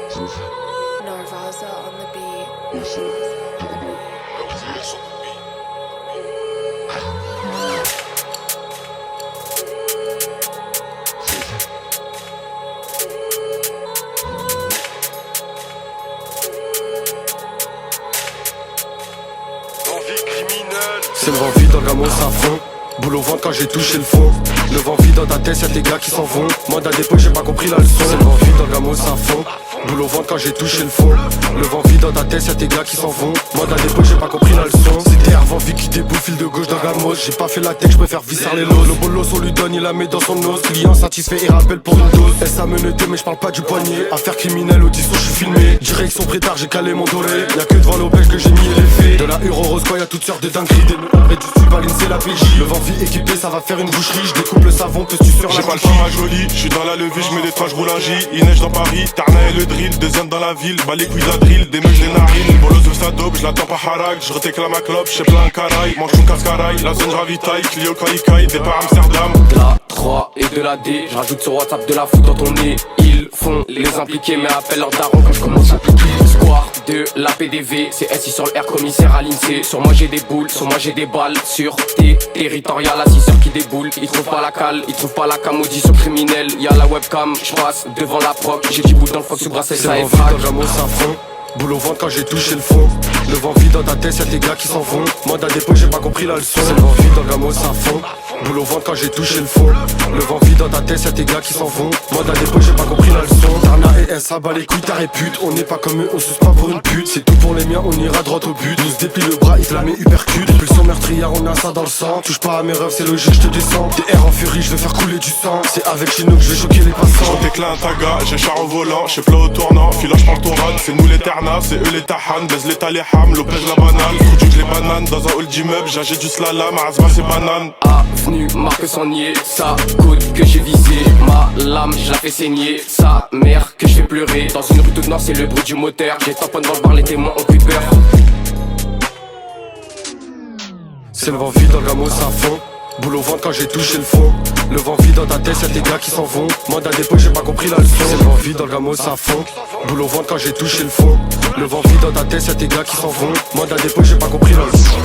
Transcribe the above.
Narvaza on the beat. C'est le vent vide dans le gamos à fond. Boule au ventre quand j'ai touché le fond. Le vent vide dans ta tête, y'a tes gars qui s'en vont. Mandat dépôt, j'ai pas compris la leçon. C'est le vent vide dans le gamos à fond. Boule au ventre quand j'ai touché le fond. Le vent vide dans ta tête, y'a tes gars qui s'en vont. Mandat dépôt, j'ai pas compris la leçon. C'était vent vide qui déboule, fil de gauche dans gamos. J'ai pas fait la tech, j'préfère visser les lots. Le bolos on lui donne, il la met dans son os. Client satisfait, il rappelle pour une dose. Elle menotté mais j'parle pas du poignet. Affaire criminelle, audition, j'suis filmé. Direction prétard, j'ai calé mon doré. Y'a que devant l'auberge que j'ai mis l'effet. De la Euro Rose, quoi, y'a toutes sortes de dingueries. Des meufs et du subaline, c'est la PJ. Le vent vide équipé, ça va faire une boucherie. J'découpe le savon, que tu sur la. J'ai pas le temps ma jolie, j'suis dans la levée, j'mets des trains, j'roule un J. Il neige dans Paris, Tarna et le drill, deuxième dans la ville, bah les couilles de la drill, des meufs des narines. Bolos veut sa dope, j'lattends pas harak, j'retéclame ma clope, j'sais plein un caraï, mange ton cascaraï, la zone j'ravitaille, Clio Caïcaï, départ Amsterdam. De la 3 et de la D, j'rajoute sur WhatsApp de la foot dans ton nez. Ils font les impliqués, mais appellent leur daron quand j'commence à piquer. Square de la PDV, c'est SI sur le R commissaire à l'INSEE. Sur moi j'ai des boules, sur moi j'ai des balles. Sur tes territoriales à 6 heures qui déboulent. Ils trouvent pas la cale, ils trouvent pas la cam, audition criminelle. Y'a la webcam, j'passe devant la proc. J'ai 10 boules dans le fox sous bracelet, ça est frac. Boule au ventre quand j'ai touché le fond. Le vent vide dans ta tête, y'a tes gars qui s'en vont. Mandat dépôt, j'ai pas compris la leçon. C'est le vent vide dans le gamos à fond. Boule au ventre quand j'ai touché le fond. Le vent vide dans ta tête, y'a tes gars qui s'en vont. Mandat dépôt, j'ai pas compris la leçon. Tarna et S, bat les couilles, ta répute. On n'est pas comme eux, on suce pas pour une pute. C'est tout pour les miens, on ira droit au but. Nous se déplie le bras, il te la met uppercut. Des pulsions meurtrières, on a ça dans le sang. Touche pas à mes rêves, c'est logique, je te descends. Des R en furie, je vais faire couler du sang. C'est avec Chino que je vais choquer les passants. J'retéclin un taga, j'ai char au volant, j'sais plat au tournant. Filage par ton rad, c'est nous les ternas, c'est eux les tahan. Baise l'état les ham, Lopez la banane. Foutu que les bananes dans un hall d'immeuble, j'ai du slalom, Azma c'est banane. Avenue, marque sans nier, ça coûte que j'ai visé. Ma lame, je la fais saigner, sa mère que je fais pleurer. Dans une rue toute noire, c'est le bruit du moteur. J'ai tamponne dans le bar, les témoins ont plus peur. C'est le vent vide dans le gamos à fond. Boule au ventre quand j'ai touché le fond. Le vent vide dans ta tête, y'a tes gars qui s'en vont. Mandat dépôt, j'ai pas compris la leçon. C'est le vent vide dans le gamos à fond. Boule au ventre quand j'ai touché le fond. Le vent vide dans ta tête, y'a tes gars qui s'en vont. Mandat dépôt, j'ai pas compris la leçon.